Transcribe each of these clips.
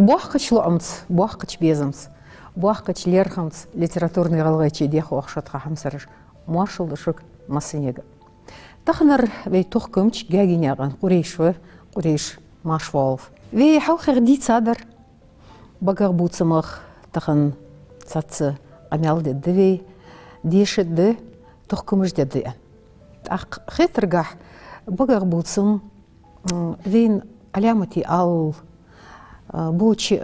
Буахкач лоамц, буахкач безамц, буахкач лерхамц, литературный галгайчи деху ахшатха хамсарыш, маршалдышык масынега. Тахнар вей тухкымч гагиняган, Курейшвы, Курейш Машволов. Вей халхер ди цадар, багар буцамах, тахан цацы амял дедвей, дешедді, тухкымыш дедвей. Ақ хетергах багар буцам, вейн алямати ал, бучи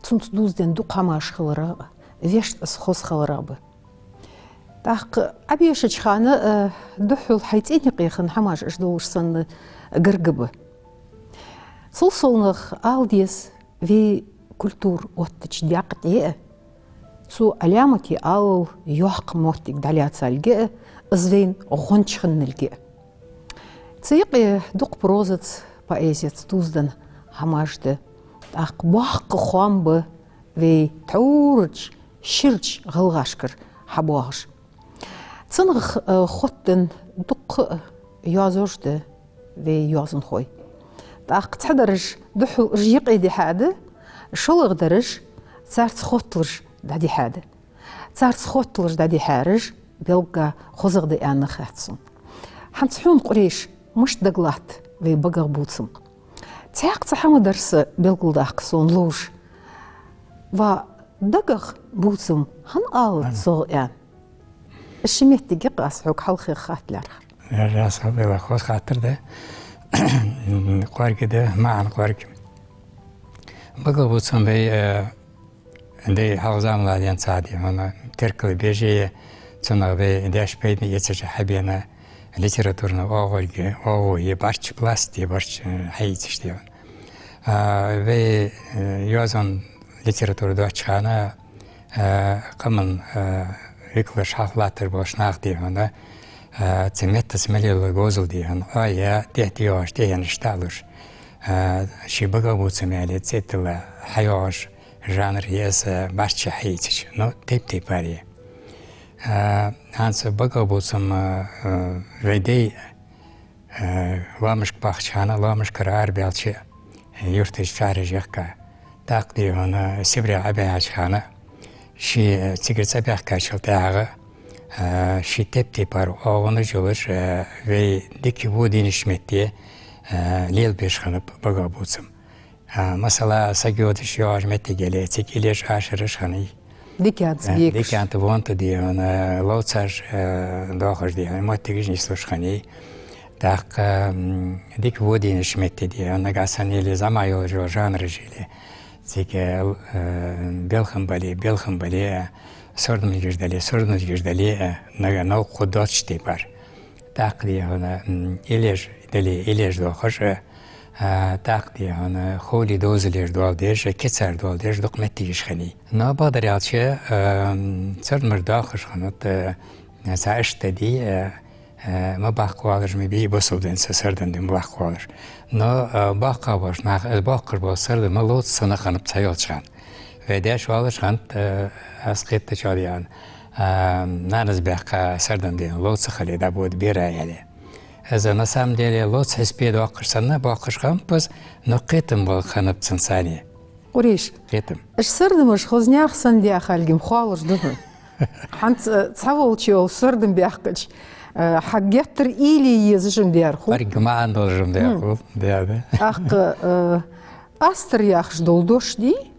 цунц дузден дукамаш хылыра, вешт схоз хылырабы. Так абиешич ханы духул хайтини қихан хамаш ждолушсан гыргыбы. Сол-солнах алдес вей культур оттыч дяқте, цу алямати ал йоқ мотик даляцалге, звейн гончхыннылге. Цейқи дуқ прозац поэзияц тузден хамашды. Так баққы хуамбы вей таурыч, ширч ғылғашкыр хабуағыш. Цынғық хоттын дуқ язожды вей язын хой. Так цадарыш духу жиқ еди хады, шылығдарыш царц хотлыш дади хады. Царц хотлыш дади харыш белга хозығды әні хатсын. Ханцхун Курейш мыш даглат вей багар буцым. Цяқ цахамы дарсы белгылдақ сон луш. Ва дагах буцым хан алы соғы ән. Шиметтіге қасхук халқы қатлар. Раса бела хоз қатырды. Қуаргеді, маған қуаргім. Багар буцым бей дей халзамла ден сади. Теркілі бежее цунағы бей дәшпейді ецежі хабена литературны оғойы барчы пласти, барчы хайцышты. Вей язан литературды açқаны қымын реклы шақлатыр болшынақ дейін. Цеметті смелелі гозыл дейін. Ая, дәті оғаш дейін ішталыш. Шибіға бұцым әлі цетілі хайоғаш жанр есі барчы хайцыш. Ну, теп-теп бария. Ансы бұға бұлсым вейдей ламышк бақчаны, ламышкыр арбелчі юртыш фәрі жаққа. Так дейін сібре әбәй açқаны. Ши цигірца бәққа шылтағы. Ши теп-теп бар оғыны жылыш вей декі будин ішметте лел бешқынып бұға бұлсым. Масала сагиотыш яғаш метте келе, цекелеш ашырыш қаны. Деканты вонты дейін, лауцаж доғыш дейін, моттегіш не слушқаны. Так, дек водин ішметте дейін, нагасан елі замайыл жол жанры желі. Зеке белхым бали, сордым егердалі, нау құдотш дей бар. Так дейін, елеш доғыш, так дейін, холи дозылер дуалдеш, кетсар дуалдеш, докуметтегіш қаны. Но бағдарялчы, сөрдімір доғыш қанут, сәшті дей, мы баққу алыр, мы бей босылден сөрдінден баққу алыр. Но баққа бош, баққыр бол сөрді, мы лот сыны қанып сайол шыған. Ведеш алыр қант, асқетті чалиян, наныз баққа сөрдінден лот сықылы да بود бері әлі. На самом деле, лот хеспеду ақырсаны бақыршқан, біз нұқетім бол қанып цынсаны. Курейш, іш сырдымыш хознияқсан дияқ әлгім хуалыш дұғын. Хант цаволчы ол сырдым бияққыч. Хаггеттір или езжім дияр ху? Баргыман должым дияр ху, дияды. Ақ астыр яқш долдош дей?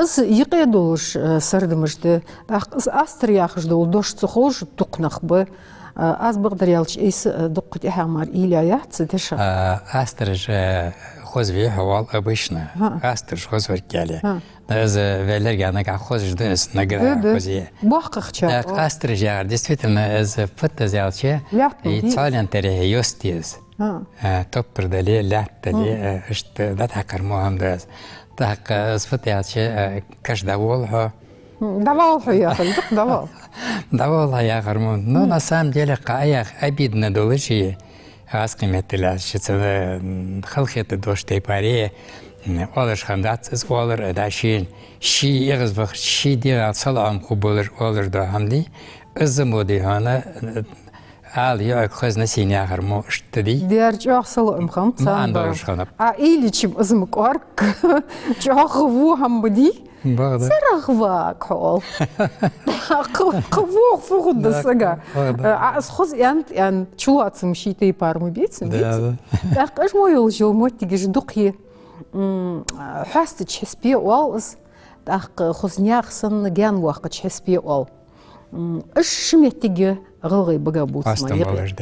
Үз иқе долыш сырдымышды. Ақ астыр яқш долдош цұқош тұқнақ бы. Аз бағдарялч ейс дұққыт әхамар или аяқцы деші? Астыр же хозве хавал обычно. Астыр же хозвар кәлі. Аз вәлерге анага хозжды өз награ хозе. Баққықча. Астыр же яғар. Действительно, аз фытты зялче и цален тәрі йостез. Топпыр дәлі, ләт дәлі, үшті дат ақыр мұғамды аз. Так, аз фытты ялче кәш давол хо. Давал хо яғыл, давал. Давал аяғыр мұн. Но на самом деле аяқ обидно долычи. Аз қиметілі шыцыны қылқеті доштей паре. Олар шандатсыз олар дашин. Ши еғіз вақт ши деғал салам құбылыр олар да хамди. Үзім оды ханы يا خزنا سيني آخر مو اشتدي ديار جاخ سلام خم ما عندوش خنب عائلة شم اسمك أرك جاخ فو هم بدي بغدا سرخواك حول قفوق فوق الدسجة خذ يعني شو هتمشي تيبار مبيت إيش مو يلجو مو تيجي دقية حاسة تحس بيه والز خذ نياخسن جان وقت تحس بيه وال إيش متيجي غلغي بقى بوتس ما يبي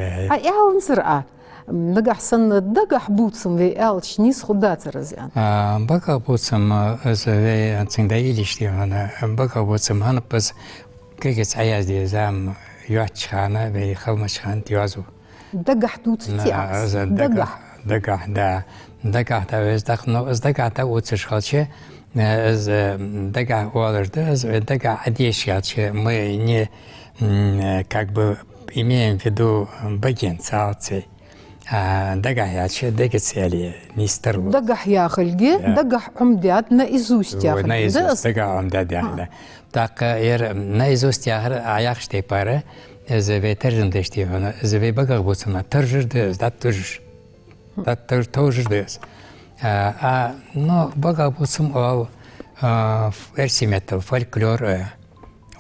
يا ونسرع نجحسن دجح بوتسم في ألش نيس خدات رزيان بقى بوتسم از في أنتين دايليش دي أنا بقى بوتسم هن بس كيكس عياز دي زام يوحش خانة في خلمش خان تيازو دجح دوت تياس دجح دا از دخنو از دجح دا وتش خالشة از دجح والر دا از دجح عديش خالشة мы не как бы имеем в виду багенцауцы دقح يا شيء دقت يالي نيستر دقح يا خلقي دقح عمدات نايزوست يا خلقي دقح عمدات يا خلقي دق ير نايزوست يا خلقي عياقش تي باره إذا بيترجم دشتي هنا إذا بيبقى بوتسما ترجر ديز دات ترجر دات ترجر ديز نو بقى بوتسم أو إرسيمات فولكلور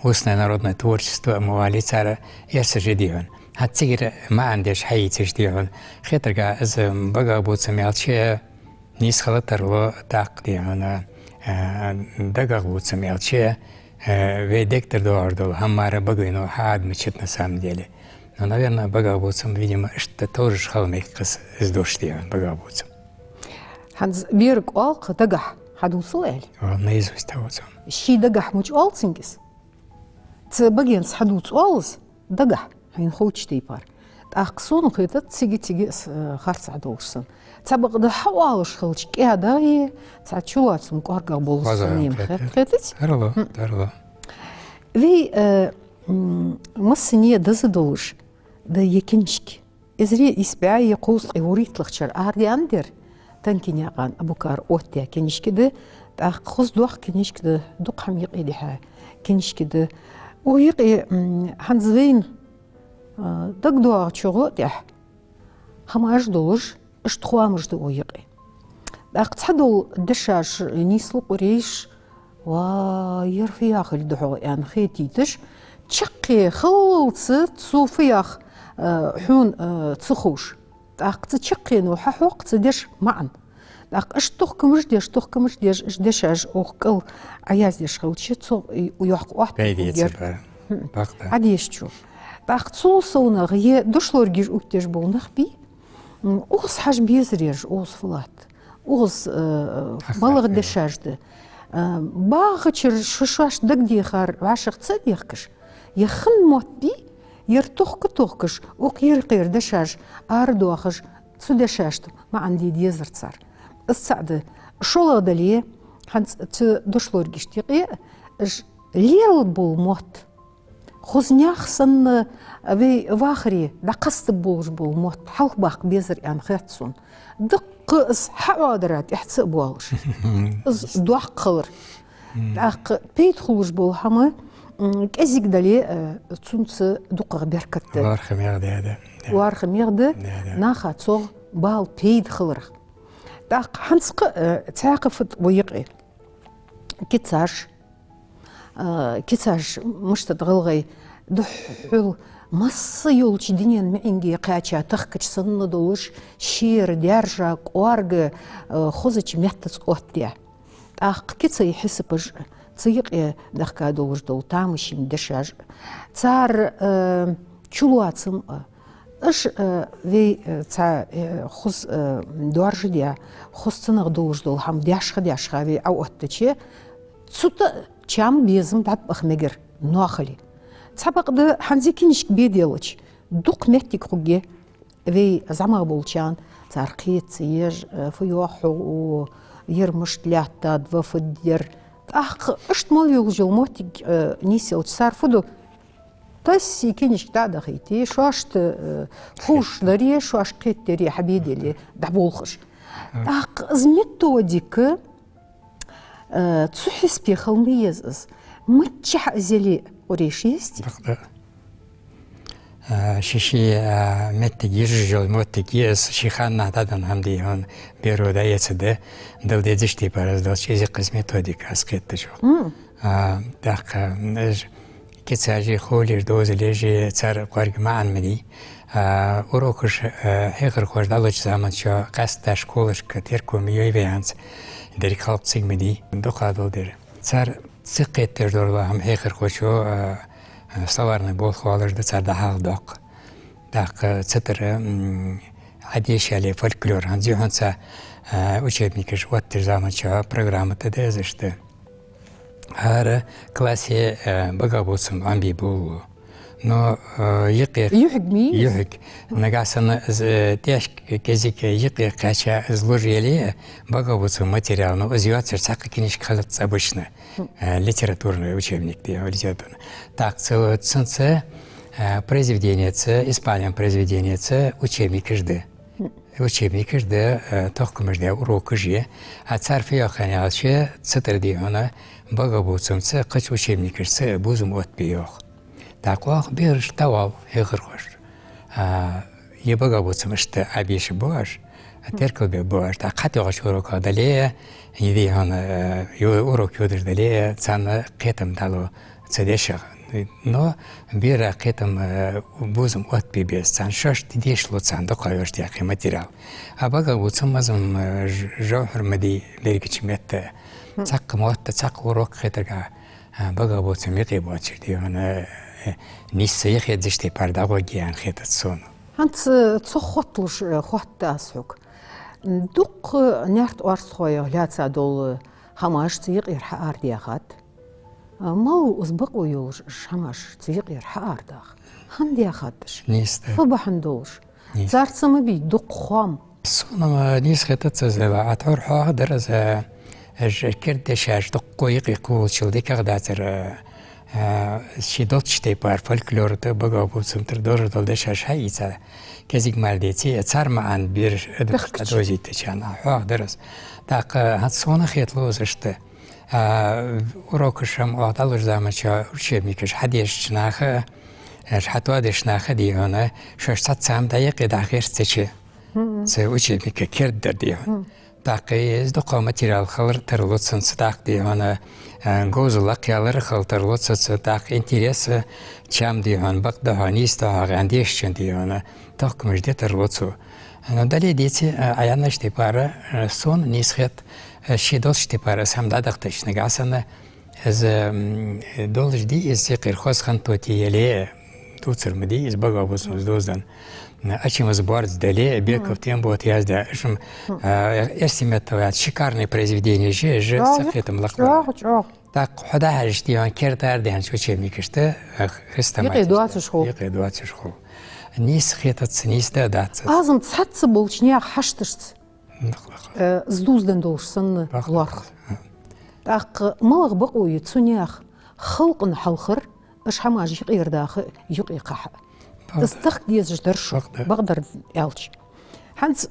устное народное творчество موالي цара يرسجديون هتسير ما عنديش حي تجديون خاطر از بقى بوتسم يالشي نيس خلطر و تاقديون دقا بوتسم يالشي في دكتور دوردو همارا بقينو حاد مشيت на самом деле но наверное бага бутсам видимо что тоже шхалмей кыз издоштион бага бутсам ханз бирк алк дагах хадусу эль наизусть тавцам شي دقح مش ألسنجس تبغين حدوث ألس دقح هين خوش تيبار أقصون خيطة تيجي خارج عدوسن تبغى ده حوالش خلش كهذا هي تعشوات مقارقة بولسنيم خيطة ترلا في مسنية دزدوش ده يكنشك إزري إسبعي يقوس يوريت لخشر أهدي أندر تنكين يقان أبو كار أوتيا كنشك ده خص دوخ كنشك ده دوق هم يقي لها كنشك ده ويقي هنزين دق دوغ شغل يح هم أجدوش اشتخوامش دو ويقي أقتصدو دشاش نيسلو قريش ويرفيا خل دحو يعني خيتيتش تشقي خلص تصوفياخ حون تسخوش أقتصدشقي نوحا حوق تدش معا اشتخكمش ديش دشاش أوكل عياز ديش خلشي تصو ويحق واحد بيديت عاديش تشوف أقتصو صونا غيه دشلور جيش أكتش بونخ بي أوس حاج بيزريج أوس فلات أوس بلغ دشاش ده باغتشر شواش دق ديخار عاشق تصديقش يخن موت بي يرتوخكش وقير قير دشاش أردوخش تسدشاشتو ما عندي ديزر تصار السعد شو دليه هنت دشلور جشتيقي ليل بول موت خزنياخ سن في واخري دقست بولج بول موت حلق باق بيزر يعني خياتسون دق اس حوادرات يحتسب بولش اس دوح قلر دق بيت خلوج بول هما كازيك دلي تسونس دق بركت وارخم يغدي هذا وارخم يغدي ناخا تصوغ بال بيد خلر دق حنسق تعاقفت ويقي كتاش مش تتغلغي دحول مص يولش دنيا معينجي قاچا تخكش سن دوش شير دارجا قوارغ خوزش ميحتس قوتيا كتsa يحس بج تيق دخكا دوش دول تامشين دشاج تار چلواتسم اش في تا خوز دوارج ديا خوستنغ دوش دول هم دياش خاوي او اتچي تسوت چام بيزم بعد بخمجر ناخلي سبق ده حنزيكينش بيديلش دوق نتيك خوجي في زعما بولشان ترقيت يج فيوحو يرمش لاتا دفدير اشت مال يلجو موتيك نيسيل صارفدو تاسي كينش تاع خيتي شاشت خوش دري شاش قيت دري حبيدي اللي دبولخش زميتو ديك تحس بخلميز متشح زلي وريش يستي شيشي متجي جل متجي شيخان نعتادن هم دي هون بيرودا يتسده دل دي دشتي برز دل شيء قسمي تودي كاسكت تشو داق كتساجي خولير دوز ليجي تسار قارق معن مدي وروكش هيغر خوش دالوش زمان شو قصد شكولش كتير كوميوي بيانس داري خلق سيگ مدي دوقا دل دير تسار سقيت تردور هم هيغر خوشو صورنا بول خوالش ده تسار دهاغ داق تتر عديش على فولكلور هنزي هنسا учебники вот زمان شو программа تدازشته هذا كلاسي بقابوسم عم بيبولو نو يقيق يحق نقاسنا تيش كذيك يقيق كاشا زلوجيلي بقابوسم материал но زيادة ساق كنيش خلط обычно литературный учебник دي литературный так ценце произведение испанское произведение учебник жды учебник жды только между урок же а царф я хранялся цитер ди она بقابوسم قش учебник же бузум от биох таква бирш тавал херхош يبقابوسم شت عبيش باش تركل باش تقطع شروق دليه يدي هنا يوروك يودر دليه تسان قيتم دالو تسديش نو بيرا قيتم بوزم от بيبيس تسان شش تديش لو تسان دقايش تاعي ماتيريال ابقابوسم مازم جوهر مدي ليركيتشمت تاق موت تاق وروك خيترغا بقابوسم يقيبوتش دي هنا نيسيخ يدشتي بارداغوغيان خيتسون هانت تصخطلش خوات اسوق دوق نيرت ارسخويا لاتسا دول هماش تيق يرح اردياخات مو اسبق ويولش هماش تيق يرح ارداخ هندياخاتش نيست فبحندولش زارتسم بي دوق خوام سونما نيس خيتتزلا اتور حا درز كردشاش دوق يقيقول شلديك غداتر شدتشتي بار فولكلور ده بقابوسم تردور دلدش هايتا كذيك مالديتي تسارم عن بير ادوزي تشان حق درس داق هتصون خيط لوزشته وروكشم اعطالوش زعما شا учебникش حديش ناخه حتى دش ناخه دي هنا شش سام دقيقه داخل تشي учебник كرد دي داقي دقه ماتيريال خلر ترلوتسن صداق دي هنا گوزلاق یالر خالتر لطفاً داق انترس چام دیوان بق دهانیست داغ اندیش چند دیوانه تاق مجدی تر لطفاً دلی دیتی عیانش دیپاره سون نیسخت شیدوش دیپاره سهم دادختش نگاسنه از دولش دی از قیر خواست خان توتیلی توتر مدی از بقابوس مزدوزن أشي مزبارز دلي بيكفتين بوتياز دا شم ارسمت توات شكارني произведение же سقيتم لقبا так حدا هرشتيان كردار دهن شو شيء ميكشته خستما يقيدوات شخو نيس خيتت نيس دادات أزم تحت بولشنيا حشتشت زدوزدن دولشسن لارخ так ملغ بقو يتسونياخ خلق حلخر اش حماج يقير داخ يقيقح استخ ديز درش بقدر يالش هانس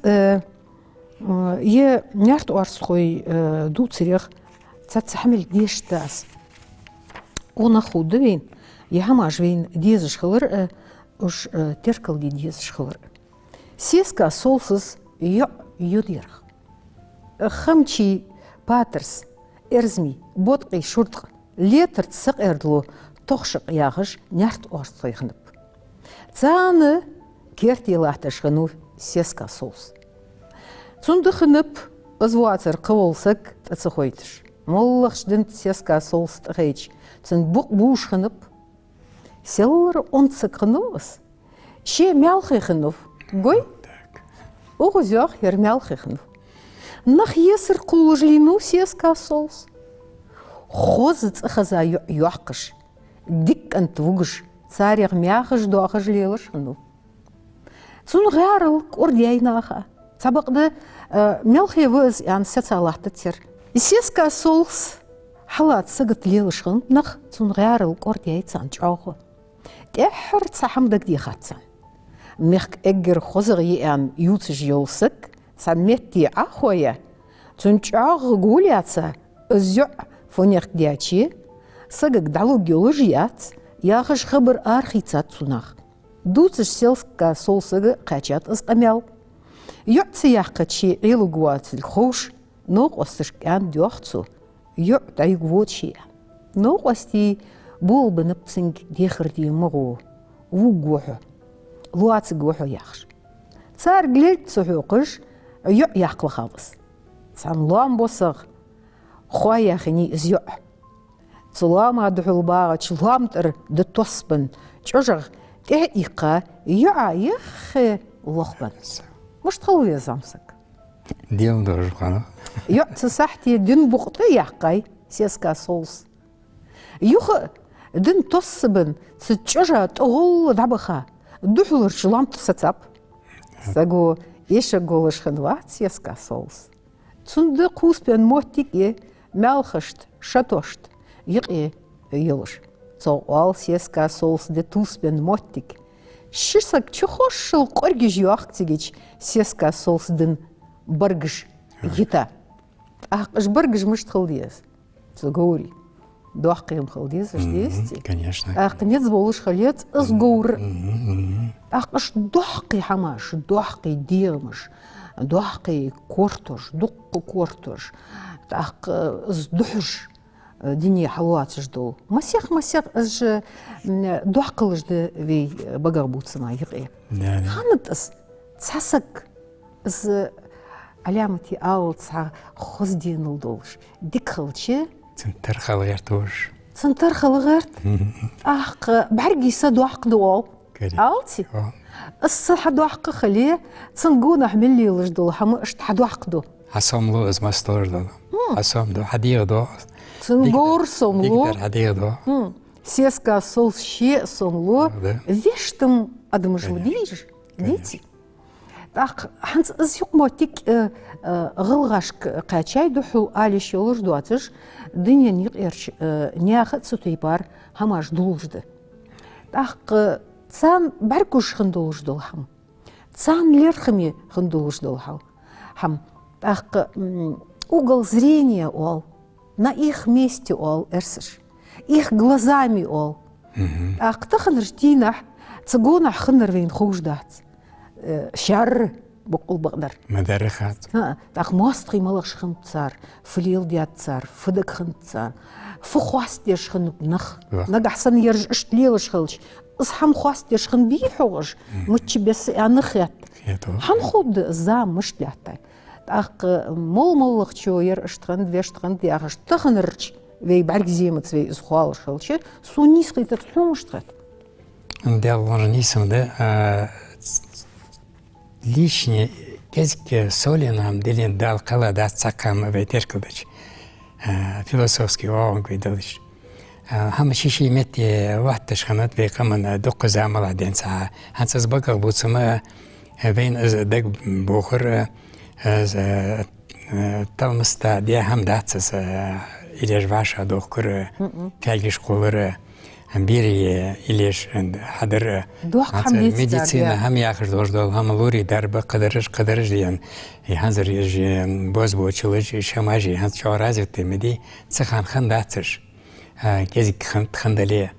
يه نيرت ارسخوي دو تريخ تتحمل ديش تاس وناخد بين يهماش بين ديز شخلر وش تركل دي ديز شخلر سيسكا سولسس يديرخ خمشي باترس ارزمي بوتقي شرطق ليتر تسق اردلو تخشق ياغش نيرت ارسخوي خنب زانه كيرتي لاحتش خنوف سيسكا صوص تون خنب ازواتر قولسك تسخويتش مولخش دنت سيسكا صوص تغيتش تن بوش خنب سيلر اونتسك خنوفس شي مالخي خنوف قوي اوغزيوخ ير مالخي خنوف نخ يسر قولجلينو سيسكا صوص خوزت اخزا يوحقش ديك انت وقش царих мяхаш доахаш лелаш ну цун гарал ордяйнаха цабакды мелхевыз ян сецалахтыр исеска солс халат сагт лелашын нах цун гарал ордяй цанчохо техр цахамдаг дихатсан мех эггер хозыгы ян ютж ёлсык цаметти ахоя цунчах гуляца зё фонех дячи сагк далу гёлжят ياخش خبر آرخي تاتسوناخ دوتش سيلسكا سولسغ قاچات اس قميل يعطي يحقتشي عيلوغوات الخوش نوق وستشكان ديوختسو يعطي غوتشي نوق وستي بول بنبتسنج ديخر دي مغو وغوحو لوات غوحو يخش صار قلت سحوقش يحقل خالص سان لام بوسغ خوايا خني ازيع سلام هادو الباغ لام تر دتوسبن تشجغ تهيقا يعايخ لخبن مش تخلوية زامسك ديال دور خانا تسحتي دين بوقتي يحقاي سيسكا سولس يخ دين توسبن تشجع تغول دعبخا دوحلر شلام تساتاب ساقو يشغولش خنوات سيسكا سولس تندق وسبن موتيكي مالخشت شاتوشت يقي يلش صوال سيسكا سولس دي توسبن موتيك شسك تشخوش القرجي يوختيجيش سيسكا سولس دين برجش يتا اش برجش مش تخلديس تقولي دوحقيم خلديس اش ديستي конечно قنيت بولش خليت ازغور اش دوحقي حماش دوحقي ديرمش دوحقي كورتوش دق كورتوش اق ازدحش ديني حلوات جدو مسيخ اج دوحقلش دي في بقربوت سما يقي خانت اس تسحسك از علامتي اول تسع خزدين الدولش ديكلشي تنترخل غيرتوش تنترخل غيرت بعرقي سادو حق دوال عالتي الصحة دو حق خليه تنقونا حمل لي لجدو حما اشت حدو حق دو حسام لو از ماستور دو حسام دو حديق دو تنقور صملو ديكتر حديق دو سيسكا سول شيء صملو ذيشتم ادمج مدير ديتي تاق حنت از يقموتيك غلغاش قاچاي دوحو اليش يولش دواتش دنيا نيقيرش نياخت ستيبار هماش دولجد تاق تسان بركوش خندولش دولحم تسان ليرخمي خندولش دولحم حم تاق угол зрения ол на их месте ол эрсеш их глазами ол ақтахнер тинах цгонах хнер вин хуждат شر بقول بقدر مدرخات تاخ ماستري مالش خنتصار فليل ديات صار فدك خنتصار فخواست ديش خن نخ نجح سن يرج اشتليلش خلش اصحم خواست ديش خن بيحوغش متش بس انخيت حنخد زام مش دياتا تاخ مول خشو ير اشترند ويشترند دياخ تخنرش وي برك زيمت وي اسخوالش خلش سونيس خيت تحومشترت ديال ورنيسم ده лишнее кезке солинам делен дал кала да цакам ветеркудыч философский оон гыдылыч хам шиши мети ваттыш ханат ве камана докка замала денса хансыз бага буцума вен аз даг бохор аз талмыста дия хам датсыз илеш ваша доккур фягиш колыры بيري إليش حضر مدينة هم يأخذ دوردول هم لوري درب قدرش ديان يحضر يجي باز بوچلج شماجي هن شوارازت مدي تخان خنداتش كذي خندليه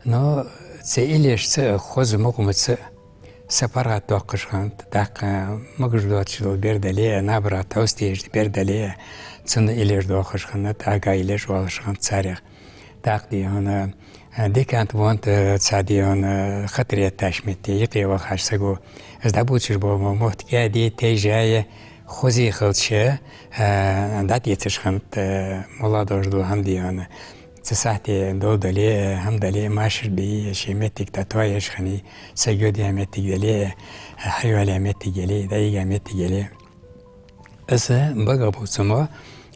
نو سئليش سخوز مقمت سفرات دوقش خند دق مقجدات شدول بردليه نبرة توستيج بردليه تن إليش دوقش خند تاقا إليش والش خند ساريخ تاقدي هنا دي كانت وانت تساعديون خطرية تاشمتي يقي وخاش سقو از دابوتش بو موت كادي تيجاي خوزي خلشه دات يتشخنت مولا دوردو هم ديون تساعتي دولدلي هم دلي ماشر بي شيمتك تاتوايش خني سجودي همتك دلي حيوالي همتك دلي دايق همتك دلي از بقى بوتسمو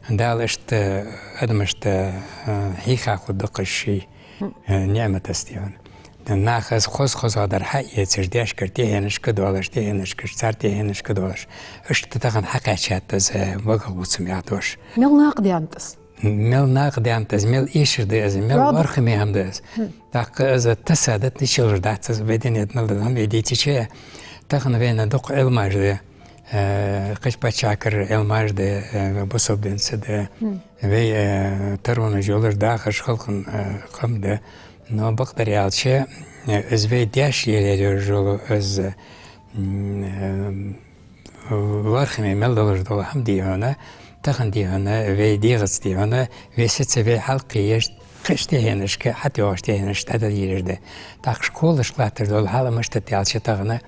دالشت ادمشت هيخا خود دقشي نعمة استيون ناخذ خوز هذا حق يترديش كرتيه هنش كدولش تيه هنش كرتيه هنش كدولش اشت تاخن حق شات از وقع وسمعتوش ميل ناقدي انتس ميل ايشر داز ميل ورخمي هم داز تاق از تسادت نشل داتس بدين يدنل دم يديتي شيء تاخن وين دق الماج ده قش بتشاكر الماج ده بوصل دنس ده وي ترون جولر داخل خلقن قم ده نو بقدر يالشي از وی دیش یه جلو از وارخمی ملدلر دو هم دیونه تخن دیونه وی دیگس دیونه وی ست وی حلقیش قشته هنش که حتی واشته هنش تدلیرده تاخش کولش لاتر دول حالا مشت تیالش تغنه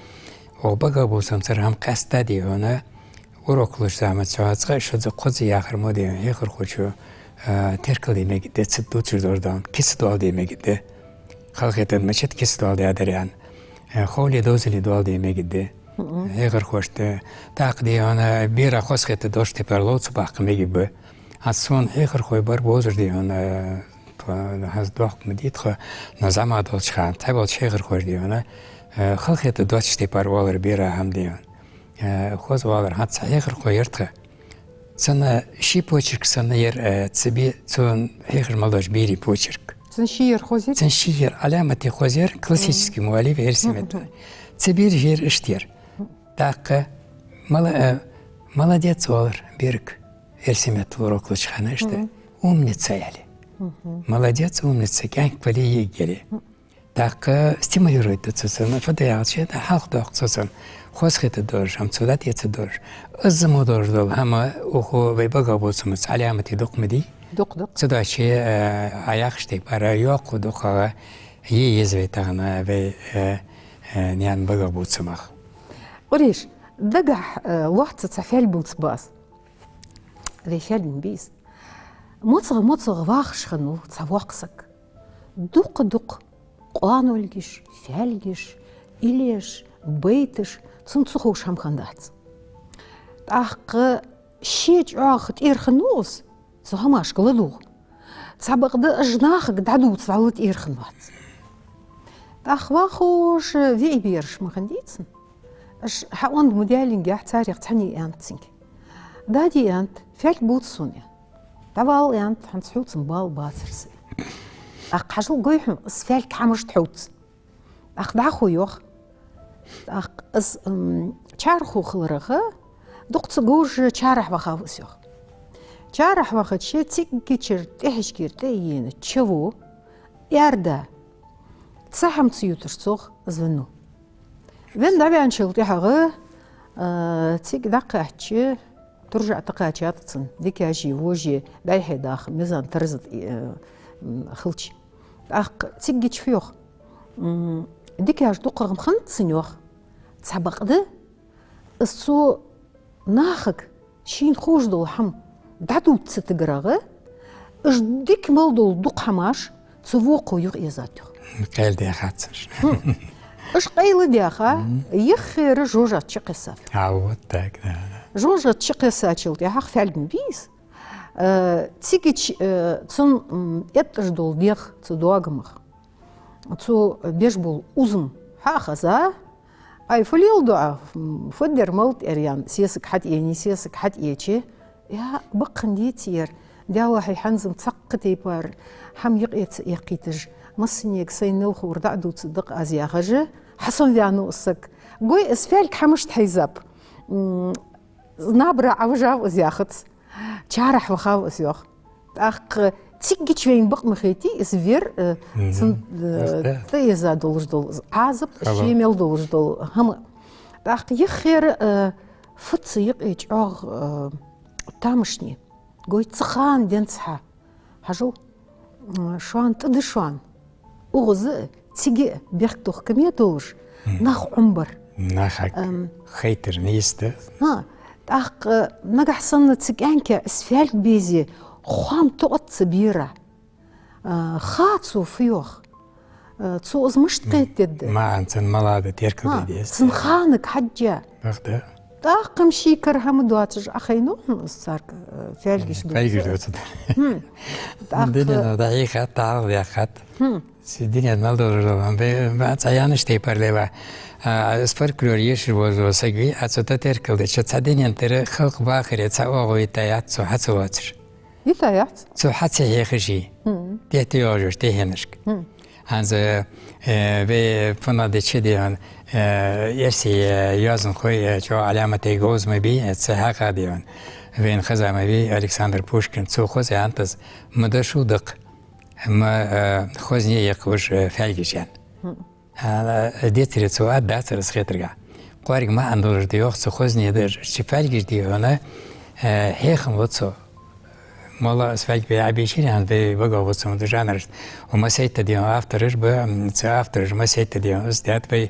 و بگا بوسم سر هم قصد دیونه وروکلش زحمت شاهد شد قضی آخر مودیون هیخر خوشو ترکلی میگیده صدو چردردان کس دوال دی میگیده خالقیتن مشت کس دوال دی ادریان خولی دوزلی دوال دی میگیده هیخر خوشته تاق دیونه بیرا خسخیت داشته پرلوت باق میگیبه از سون هیخر خوی بر بوزر دیونه هز دوخ مدید خو نظام عدالت خان تبال هیخر خوش دیونه خالقیت داشته پروالر بیرا هم دیون خوز والر هات هیخر خویرت Sana şey poçirk sana yer tsibi son heyr malaj biri poçirk. Sen şiir xozir? Sen şiir alameti xozir klassический muallif ersimet. Tsibir yer iştir. Dakka молодец olur birk ersimet uroklu çıkana işte. Umnitsa yani. Молодец umnitsa genk paliye geli. Dakka стимулирует цуцана фадеялче да халк доқцусан. خواست دار هم صدات یه دار از مدار دل همه اوخو وی بگا بودم علامتی دق مدی دق صداش عیاقشتی برای یاق و دقا یه زویتانه وی نیان بگا بودم آخ. قریش دقه وقت تفعل بود باز وی فعل بیز مطلق واخش خنو تواقسك دق قانولگیش فعلگیش ایلیش بیتش تنصخوش هم خندات. أخ شيء آخر إيرخنوس زهماش قلدو. سبق ده أجناخ قدادو تصالت إيرخنوات. أخ واخوش في بيرش ما خنديتن. أش حاوند موديلين جاه تاريخ تاني أنتسينك. دادي أنت فعل بوت سونيا. دبال أنت هنسحوت سنبال باترسي. أخ حاجل قيحم اسفعل كعمش تحوت. أخ داخو يوخ. أخ اس چارخو خلرغه دقت جوج چارح وخاوسيو چارح وخت شي تيكيتشر تهشكيرتي ين تشوو ياردا تصحم تسيوترسوخ زنو وين دابي انشلتي حغه تيك دقاتشي ترجع تقاتشاتن ديكاجي وجي بايحي داخ ميزان ترزت خلتشي اخ تيكيتش فيوخ ديكاج دقرم خنت سنيوخ سبق ده السو ناخك شين خوش دول حم دعدو تستقرغه اش ديك ملدول دق حماش تسوقو يغ يزاتيخ قيل دي خاتسر اش قيل دي اخا يخير جوجة تشقساف عودتك جوجة تشقساتشل دي حق فعل بيس تيكيش تسن اتجدول ديخ تدواغمخ تو بيجبول اوزم حاخزا أي فليل دعاء فدر موت أريان سياسك حد يعني سياسك حد يجي يا بقن ديتير دعوة هي حنزم تسقطي بار حم يقيتج مصنيك سينو خور دعدو تصدق أزيا خجة حسن ذي عنو قصك قوي اسفالك حمشت حيزاب نابرة عوجاو أزياخت شارح وخاو أزياخ أخ تيجي شوين بق مخيتي اسفير تيزا دولش دول عازب شيميل دولش دول هم أخ يخير فتصيق إيش تامشني قوي تسخان دينتها حاجو شوان تدي شوان أغز تيجي بيختوخ كمية دولش ناخ عمبر ناخك خيتر نيسته أخ نجح صنة تيجانك اسفالك بيزي خام تقط سبيرة خاطسو فيوخ تسو مش تقيت ما أنت الملاذ تيركل ديس تنخانك حجة بخده طاقم شيكر هم دواتج أخينو صار فعلش دوت الدنيا دقيقة تعرض يا خات الدنيا المالدور ما تعيانش تيبر لوا اسفر كلوريش وزوسجي أتصدق تيركل ديش تصدقني أنت خلق باخر تسوي تيات سو حتسواتر يتايات سو حتى هي خشي تيجوش تهنشك هذا به فنادق شديان يرسي يازن خوي جو علامة جوز مبي تسحق ديان وين خزا مبي ألكسندر بوشكين سو خزي أنتز مدرشو دق ما خزني يقوش فعلجان ديتري سؤال داتر سخيترجع قارق ما عندوش ديوخ سخوزني در شفالجش ديونا هيخم واتسو مالا اسفالج بيعبيشين عن بيبقى واتسو مدجانرش وما سيت ديون افترش افترش ما سيت ديون استيات بي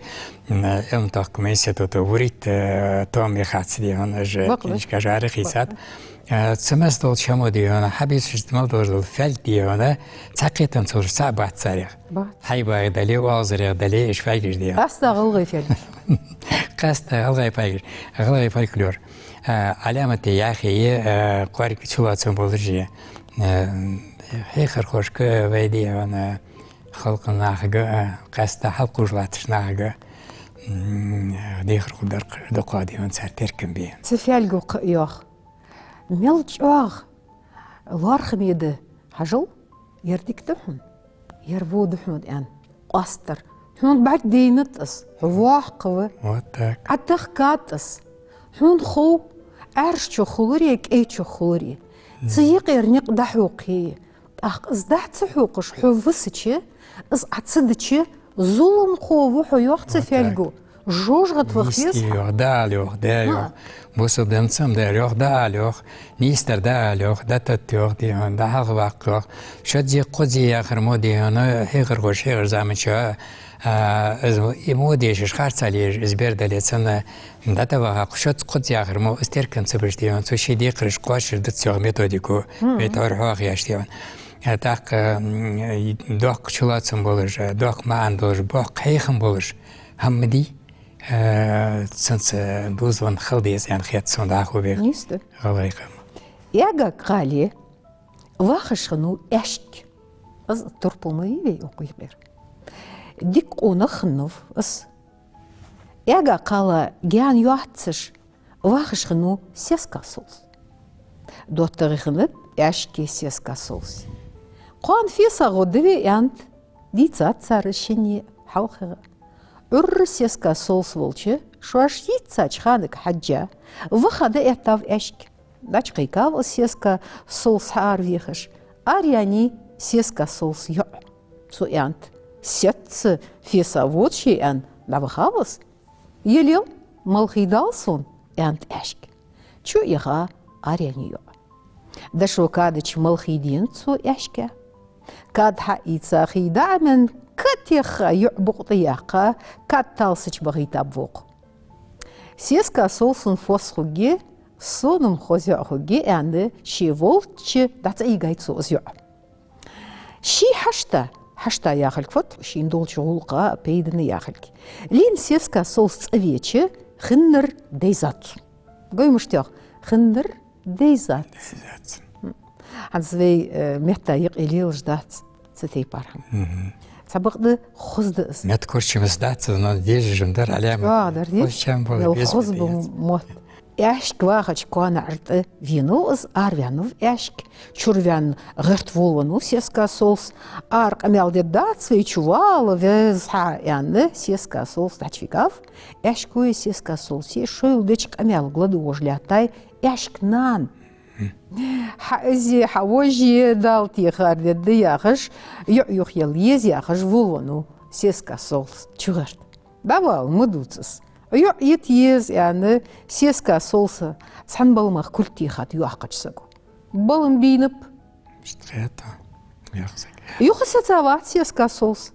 امتاق ميسيتو توريت توم يخاتس ديون ايش كجاري خيسات تسمس دول شمو ديونا حبيس اجتمال دول فال ديونا تاقيتن صور صعبة تساريخ حيبا دالي وازر دالي ايش فالجش ديون قصد غلغي فالج قصد غلغي فالكلور علامة يا أخي قارك شو سمبولوجيا هي خرخوش كويدي أنا خلق ناقة قصد حلق وجلاتش ناقة دي خرخو دقادي ونسار تركم بيه تفعل ياخ ملج آخ الوارخ بيده حجل يردك دحون يربو دحون يعني قاستر حون بعد دينتس واح قوة واتاك عتخ كاتس حون خو عرش شو خلوريك اي شو خلوري تسيق يرنق دحوقي از دح تحوقش حوفسچه از عتصدچه ظلم خو وحو يوخت فيلجو جوج غتوخيس داليوخ بوسو دمسم داليوخ داليوخ نيستر داليوخ داتتيوخ ديون دا حق واقلوخ شدزي قدزي آخر مودي هنا هيغر غوش هيغر زامن شو موديش خارج عليه إزبير دليتنا داتا واقع شد قدزي آخر مو استيركن سبش ديون سو شي دي قرش قواش دتسيوغ ميتوديكو بيتور حواق ياشتيون تاق دوق شلات سنبولش دوق ما عندوش بوق هيخن بولش هم دي سنس دوزون خلديس يعني خيات سون داخو بير نيست غلايقم ياغا قالي واخش خنو اشك از تربومي بي اوقيبر ديك اونخنوف اس ياغا قالا جان يوحتش واخش خنو سيسكاسوس دوتريخنب اشكي سيسكاسوس قان في صغدوي انت دي تسارشني حوخه Урсеска солс волче, шуашьица чханек хаджа, выхода этав эшк. Дачкайкав сеска солс харвихаш, ариани сеска солс ё. Цуянт, сетцы феса волчи ан навахавас. Елил малхидалсон янт эшк. Чу иха ариани ё. Дашо кадыч малхидин цу эшке. Кад хаица хидамен كاتيخ يعبق طياقة كاتالسج بغيت أبوق سيسكا صوصن فوسخوجي صونم خوزيعخوجي عند شي فولتش دات أي جايت صوزيع شي حشتا ياخلك فت شي ندول شغولقة بيدن ياخلك لين سيسكا صوص أبيتش خنر ديزات قوي مشتاق خنر ديزات عن زوي مهتا يقليل جدات ستي بارهم سبقت خزد اس ما تكرش مسدات ديج جندر علامة در ديج الخز بموت اشك واخد كون عرت فينو از ارفيانوف اشك شورفيان غرت فولونو سيسكا صوص ارق امال دات سوي чувал везха يعني سيسكا صوص تحفيكاف اشكو سيسكا صوص شوي دچك امال гладу ожлятай اشك نان حازي حواجي دالتي خارد دياخش يخ يليز ياخش فولونو سيسكا صوص تشغرت دابا مدوتس يتيز يعني سيسكا صوص تسحن بالمخ كلتي خات يوحقش سكو بالم بينب اشتريتا يخسيتاوات سيسكا صوص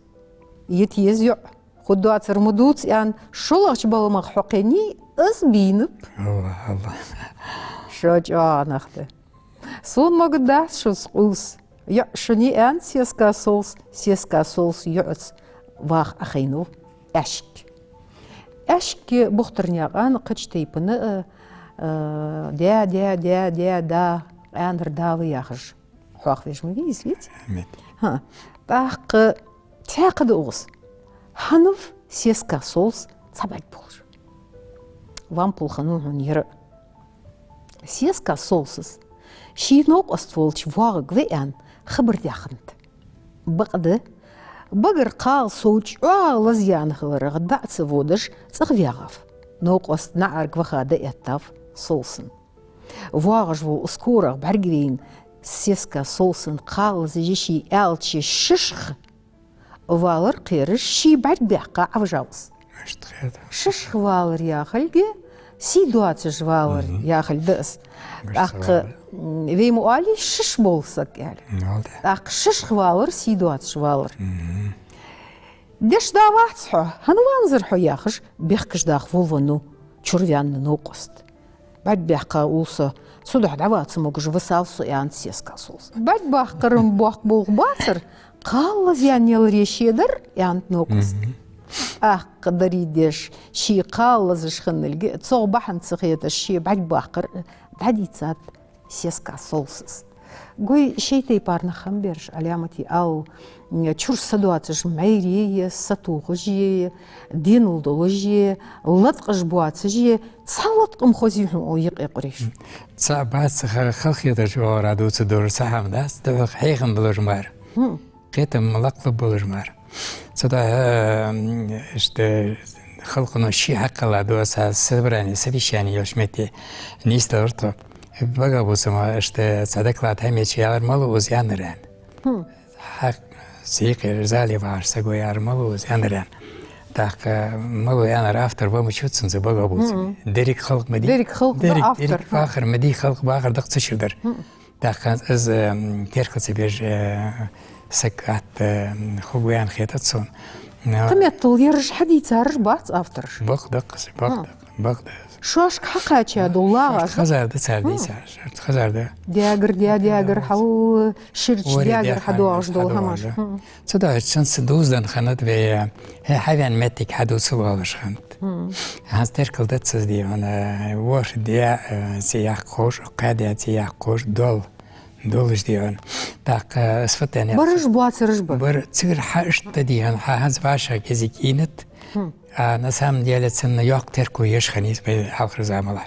يتيز يو خدوات مدوتس يعني شلغش بالمخ حقيني از بينب الله شجاع نخته صون ما قداش شو سقوس يا شني أن سيسكا صوص يعس واخ أخينو أشك بخترني أنا قدش تيبنا دا أنا رداوي ياخج حواخ فيش مبيز فيت ها تاق تاقد أوس هنف سيسكا صوص صبعك بولش وان بول خنون يرى سيسكا صوصس شي نوق أستفولش واغ ويان خبر داخنت بقدر بقر قال صوج لزيان خبر غدات سفودش تغفيغاف نوق أست نعرق وخادة يتاف صوصن واغج و اسكورغ برقرين سيسكا صوصن قال زيشي آلتشي ششخ валыр қеріш ши бәт бәққа авжауыз. Штхед. Шыш валыр яхылге ситуация валыр яхылдыз. Ақ вейму али шыш болсак әлі. Oldu. Ақ шыш валыр ситуация валыр. Деш даватсхо, ханванзырхо яхыш бехкыш дақ вулвану чурвянны нуқост. Бәт бәққа улсы судах даватсы могыш высалсы ян сеска солсы. Бәт баққырым бақ болғы басыр, қалыз янел решедір ян нуқост. Ақ қыдыридеш, ши қалыз ішқынылге, цоқ бахан цықеті ши бәт баққыр, бәдицат сеска солсыз. Гой шейтей парны хам берш, алямати ау чур садуатыш майрие, сатуғы жие, денулдылы жие, латқыш буатсы жие, цалатқым хозихым ойық еқыреш. Ца бац халқ еді жоғар адуцы дұры сахамдас, дұғық хайғын бұлыр мар. Кетім лақлы бұлыр мар. Цада халқыны ши хаққала дуаса сыбыраны, совещание елшметі несті ұрты. Бага бусама садаклат хэмечи ярмалы уз яныран. Хак сикер зали варса го ярмалы уз яныран. Так мало яныр автор бамы чутсын за бага бусам. Дерек халк мәди. Дерек халк ба автор. Дерек фахыр мәди халк бағыр дық цышырдар. Так аз терқасы беж сакат хугуян хетат сон. Қыметтіл еріш хадица арыш бац автор. Бақдық. Шошк хақача доллага. Хазарды цардиса. Хазарды. Диагр хау ширч диагр хадуаш дол хамаш. Цада чанс дуздан ханат ве хайван метик хадусы болыш хант. Хас теркылдат сызди ана вош дия сияқ хош қадия сияқ хош дол. Долыш дион. Так сфатане. Барыш буацырыш ба. Бар цир хашта дион хаз ваша кезик инет. На самом деле ценно yok терку ешханис бе халқыр замала.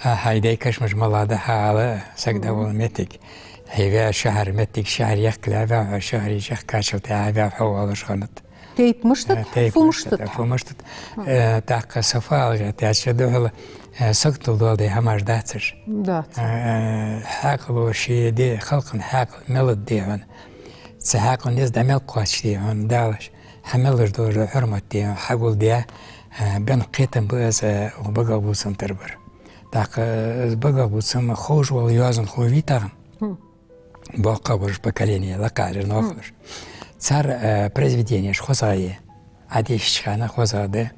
Хайдай кашмыш малада халы сагда бол метик. Хайва шахар метик шахар яқлава шахар яқ кашылты хайва хавалыш ханат. Тейп мыштат, фумштат. Фумштат. Так сафал жат яшадол сактул долды хамаш датсыш. Да. Хақлу ши де халқын хақл мелод дион. Сахақл нез дамел қуаш дион далаш. حملش دور حرمتي حقول ديا بين قيتم بس وبقى بوسم تربر داك بقى بوسم خوش واليازن خوي تاعن بقى برش بكاليني لقارر ناخذش صار بريزفيدينيش خصايه عاديش انا خصاده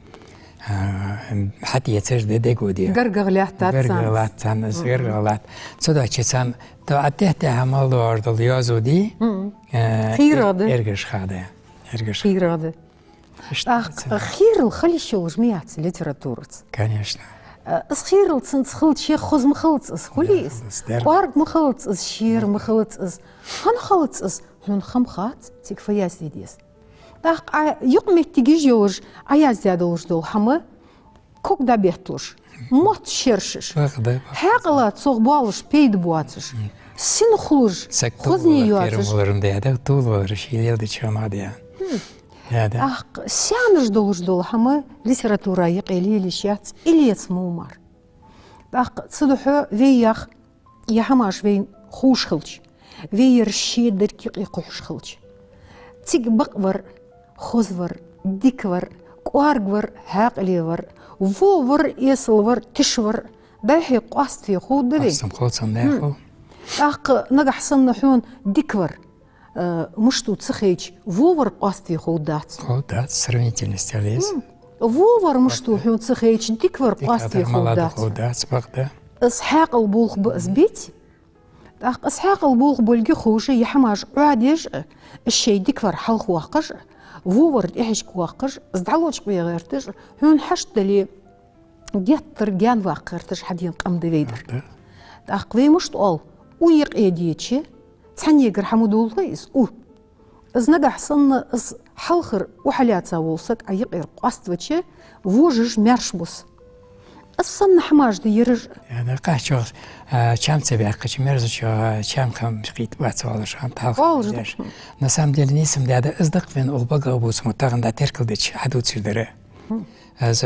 حتى يتسجد ديغودي غرغلات تاعن غرغلات صدا تشان تو اتهت عمل ورد اليازو دي خيرده ارجش خاده خيرده. خير الخلي شو جميعة ليتراتورة. Конечно. خير التنتخلت شيء خز مخلط اس خليس. وارد مخلط اس شير مخلط اس. هن خلط اس هن خمخات تكفي يزيديس. يقمت تيجي جورج عياز زادوش دول حما كوك دا بيحتوش. ما تشرشش. حقلات صغبالش بيد بواتش. سين خلوج. خزني يواتش. كيرم ده هذا طول ورش يلد شما ده. سيانش دول حما ليتراتورا يقيلي ليشيات إليت مومار. تصدحو وياخ يحماش وين خوش خلش. وير شيدر كي خوش خلش. تيك بقور خوزور ديكور قوارغور هاقليور وفور يسلور تشور دايحي قواست في خود دري. قواستم خلصم دايحو. نجح صنحون ديكور مشتو تسخيج وور قاستي خودات сравнительность лез وور مشتو حون تسخيج ديكور قاستي خودات بغدا اسحاق البوخ بأزبيت اسحاق البوخ بلقي خوشي يحماش عاديش الشي ديكور حلق واقش وور إيش واقش ازدعلوش قوي غيرتش حون حشت لي جتر جان واقرتش حدين قم ديفيدر قوي مشتو ويق ايديتشي تحنيقر حمودو الغيس از نجح صن از حلخر وحلياتها وولسك عيقير قاستوتشي ووجج ميرشبوس الصن حماج دي يرج يعني قاعد شام تبعك مرز شام كم قيت بات ولا شام تاخذ на самом деле несем да издак вен улбага бус мутагында теркилдич хадут сирдере аз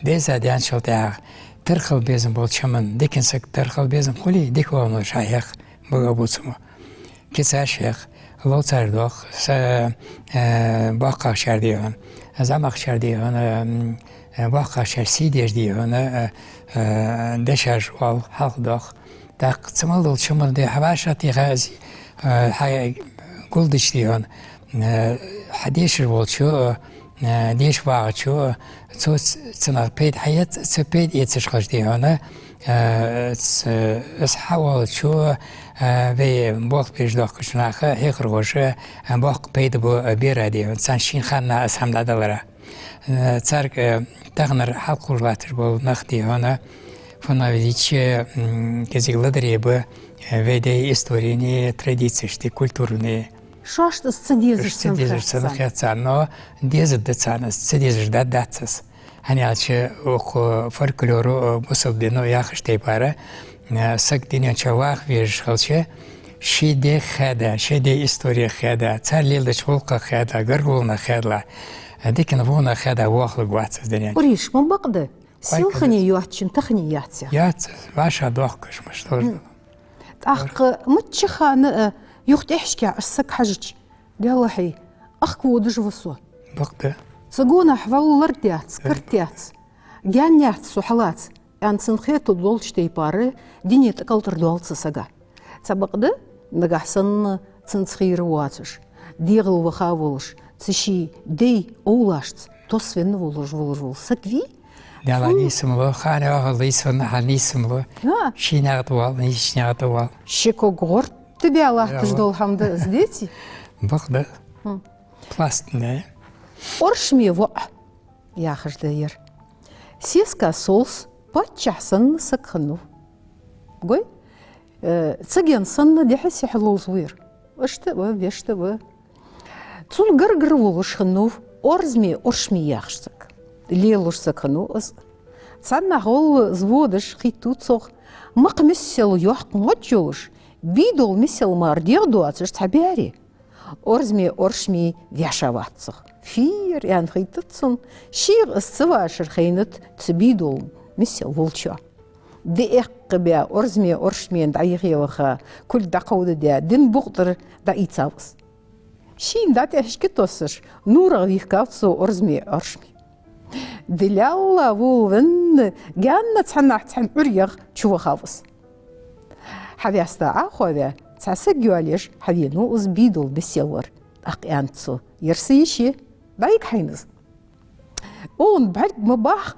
деза дан шолта терхил безим бол чаман декенсек терхил безим хули деквамно шаяк бага бусума كسر شيخ لو تردخ باقا شرديون زمخ شرديون باقا شرسيديش ديون دشر وال حق دخ دق تملل شمل دي حواشتي غازي هاي قلدش ديون حديش الولشو ديش واغشو تو تنال بيد حياة تبيد يتشخش ديون حاول شو في باق بيج داخل شناخ هيك روجه باق بيد بو بيرادي إنسان شين خانة أسهم لدلرا ترك تغنر حلق الواتر بو نخدي هنا فنا видите كذي لدري بو веде историйные традиции, культурные. Что ж ты стыдишься? Стыдишься находиться, но дезадаться, стыдишься даться. Hani açı oku folkloru musobdino yaxştay para sak dinin çavaq verişalçı şide xada şide istoriya xada çarlilda çolqa xada gargulna xada dikin vona xada vaqlı qvatsız dinin Urish mı baqdı silxini yuatçın taxni yatsa yat vaşa doqışmış doğru aq mutçıxanı yuxt ihşka sak hajç dillahi aqwud jvsu baqdı صقونا حفاول رديات سكرتيات جانيات سحلات يعني سنخيت الدول شتي باري ديني تقلتر دول تسقى تبقى نجحسن تنسخير واتش ديغل وخاولش تشي دي أولاشت تصفين ولج سكفي دالا نيسملو خانه أغلى يسون حال نيسملو شي نغطوال نيش نغطوال شيكو غور تبي الله تجدول حمد زديتي بقى بلاستنا Оршми во яхаждайыр. Сеска солс патчахсан сакхну. Гой? Цаген санна дехаси халозвир. Аштаба, вештаба. Цул гаргар волушхну, орзми оршми яхшсак. Лелуш сакхну. Цанна гол зводыш хитуцох. Мақмиссел юхк моджолуш. Бидол миссел мардир дуацыш табяри. Орзми оршми вяшаватсах. Фир ян хитцун шир сцвашер хейнет цбидол миссел волча دقيق بيا أرزمي أرشمين دعيقي وخا كل دقود ديا دين بقدر دعي تاوس شين داتي هشكتوسش نور غيخ كاوتسو أرزمي أرشمي دلالا وولن جانا تحنا تحن أريغ تشوى خاوس حبي أستاع خوذا تسجوا عليش حبي نوز بيدول بسيور أقيانتسو يرسيشي دايك حينز اون بعد مباح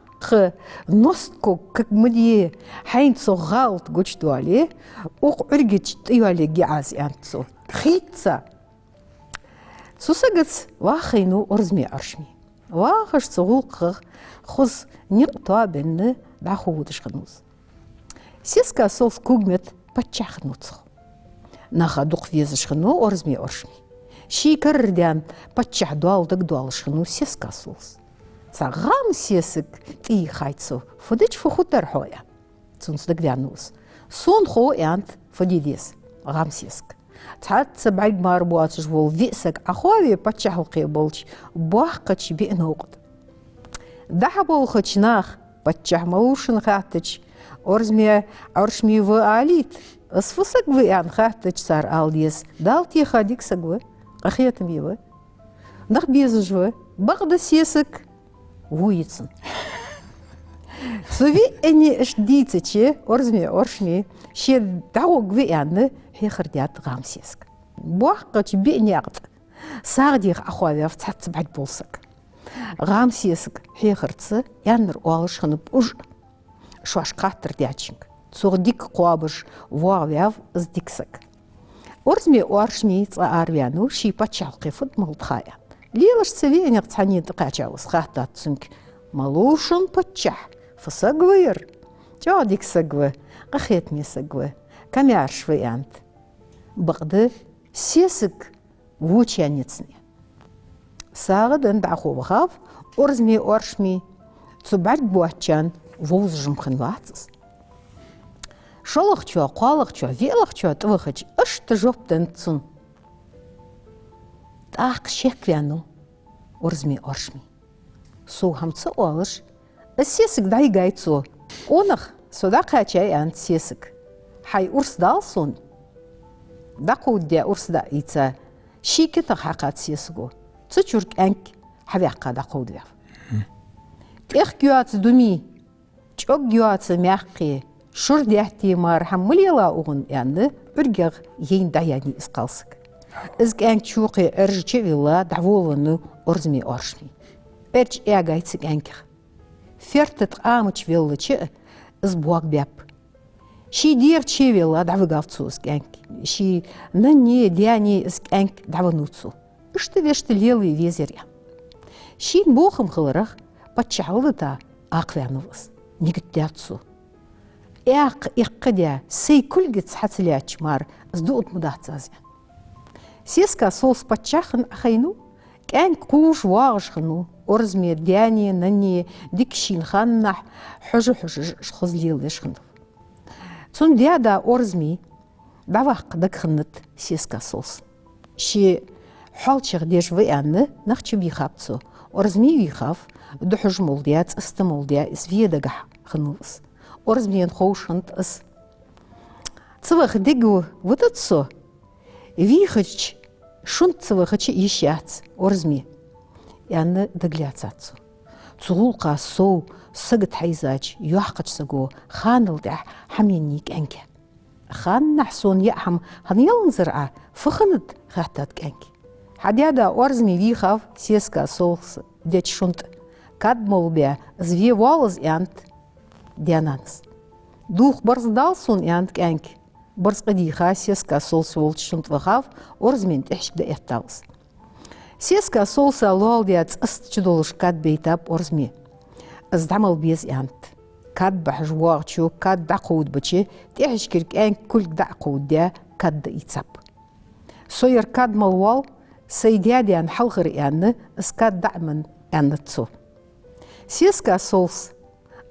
نصكو كمدي حينتسو غالط قوش دوالي اوق ارجج تيوالي جعاز يانتسو خيتسا سوسقت واخينو ارزمي ارشمي واخش تغوق خز نقطة بن داخودش خنوز سيسكا سوس كوغمت باتشاخ نوتسخ ناخا دوق فيزش خنو ارزمي ارشمي شي كردان باتشاخ دوال شخنو سيسكا سوس غام سيسك تي خايتسو فديش فخوتر حويا تونس دقدانوس سون خو انت فديديس غام سيسك تعال تبعد ماربواتش وول فيسك اخوي باتشاخ القيبلش باقتش بينوقت دحبول خچناخ باتشاخ ملوشن خاتش ارزمي ارشمي واليت اسفسك ويان خاتش صار الديس دالتي خاديك سغو اخيتم يوا نخ بيزجو بغد سيسك ويتسن سوفي اني اش ديتشي ارزمي ارشمي شي داو غويان هي خرديات غام سيسك بوقت بينياقت ساغديخ اخويا فتحت بعد بولسك غام سيسك هي خرتس يانر والش خنب اوج شواش قاتر دياتشنك سوغ ديك قوابش واغياف از ديكسك ارزمي ارشمي تصاريانو شي باتشالقي فد ملطخايا ليلش تسوي اني قطعني دقاچاوس خاطات تسنك مالوشن باتشاح فسقوير جا ديك سقوه قخيتني سقوه كم يعرش في انت بقد سيسك ووچانيتسني ساغد اند اخو بخاف ارزمي ارشمي تبعد بواتشان ووزجم خنواتس شلخچو قالخچو ويلخچو توخچ اش تجوبتن تسن تاق شكوانو ارزمي ارشمي سو همتسو اولش السيسك داي جايتسو اونخ سوداقا چاي انت سيسك حي ارس دالسون دقود دي أرس دا إيتا شيكي تغحقات سيسغو تشورك أنك حبيقا دقود دي إخ جوات دومي چوك جوات ميحقي شور ديحتي مار حمل يلا أغن يعني أرجع ين داياني إسقالسك إزك أنك شوقي أرجع ولا دعوولنو أرزمي أرشمي برج إعجايتك أنك فيرتت آمش ولا شيء إزبواق بيب شي دير شي ولا دعوة قافتسو إزك أنك شي نني دياني إزك أنك دعوة نوتسو إشتويشت ليلي ويزيريا شي نبوخم خلرخ باتشعولتا آقوانوز نيجتياتسو إقديا سي كل جت حتلياتش مار زدوت مداتزازيا سيسكا صوص باتشاخن أخينو كان كوش واغش خنو أرزمي دياني نني ديكشين خانح حجو خزليل ديش خنو تون ديادا أرزمي دواق دك خنت سيسكا صوص شي حالشيغ ديش ويان نخشي بيخابتسو أرزمي بيخاف دو حجمول ديات استمول ديا اسفيه دقح خنوس أرزمي نخوش خنت اس تسوخ ديگو ودتسو ويخج شنت تسوخش يشيات أرزمي يعني دقلياتاتسو تغولقا سو سقط حيزاج يحقج سقو خانل دح حمينيك أنك خان نحسون يأحم هنيل نزرعه فخند خاتات أنك حديادا أرزمي ويخاف سيسكا سولس ديت شنت كاد مولبيا زوي والز يانت ديانانس دوخ برز دالسون يانت أنك برز قدي خاسيسكا سولس ولت شنت وخاف أرزمين تحشك دا إحتاوس سيسكا سولسا لول ديات استجدولش كاد بيتاب أرزمي ازدعمل بيز يانت كاد بحجواغتشو كاد دعقود بچي تحشكرك أنك كل دعقود ديا كاد دا إيتساب سوير كاد ملوال سيديادي عن حلغر يعني اسكاد دعمن يعني تسو سيسكا سولس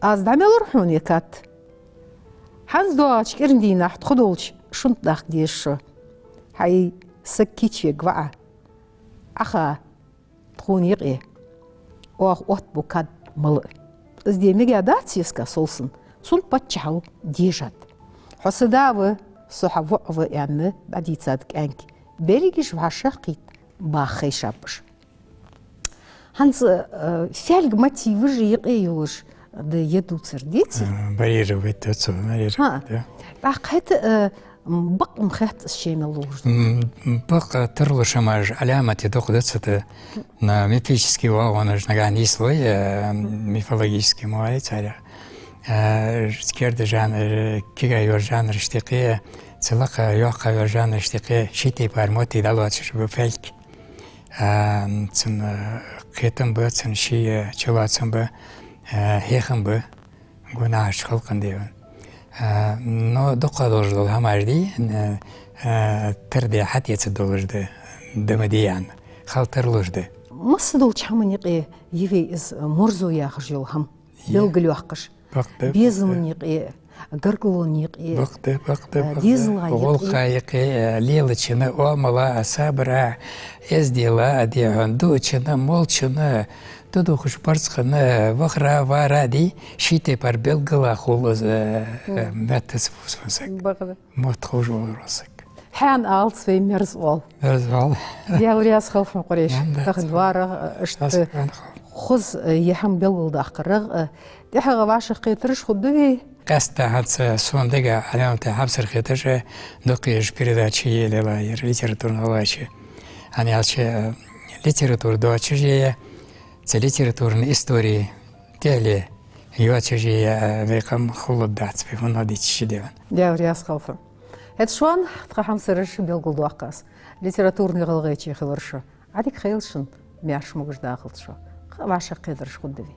از دعمل روحون يكات حنز دواتش كرندي نحت خدولش شنط داخ ديش هاي سكيتش يقوع اخا تخون يقي واخ اوت بوكاد ملء از دي ميجادات سيسكا سولسن سون باتشحو ديجات حسداوه صحوه يعني بعدي تصادق انك بيريجش وحشاقيت باخي شابش هانز فعل ماتي وجي يقيوش ده يدو ترديتي بريرو بيتوتسو بريرو باقيت بق مخات الشيء ملوش بق ترلش ماج علامة دقدتسة на мифический вагонаж наганислой мифологический муай царя скерде жанр кигайор жанр штиқи целака йоқайор жанр штиқи шити пармоти далватш бфельк цн кетем бö цн ши чуватсам бö хехам бö гунаш халкан девен но доқадождол хамарди терде хатиец должды демадиян خالترلوجده مصدول شامنيقي يفي إز مرزو ياخجيلهم يلقلو حقش بيزمنيقي قرقلونيقي بقده والخايقي ليلتشنا وملا صبرا ازديلا ادي عندوچنا مولچنا تدوخش برسخنا وخرا وارادي شيتي بار بلغلا خولز ماتسفوسك بقده متخوج ورسك حان آلت في مرزوال مرزوال ديالورياس خلف مقريش تاخد وارغ اشت خز يحم بلغل داقرغ دي حاجة باشا قيترش خدوه قاستا هاتس سوندگا علامت حبسر خيتش دوقيش передачи левайер литературного лачи они алче литератур доачжие це литературные истории теле юачжие векам холоддац бифонадич деван ديالورياس خلف Het schwan tgaham serish bilgul doaqas literaturni gılgıçı xılırşı adik xeylşın miaş mugj dağılçı vasha qedırş xuddevi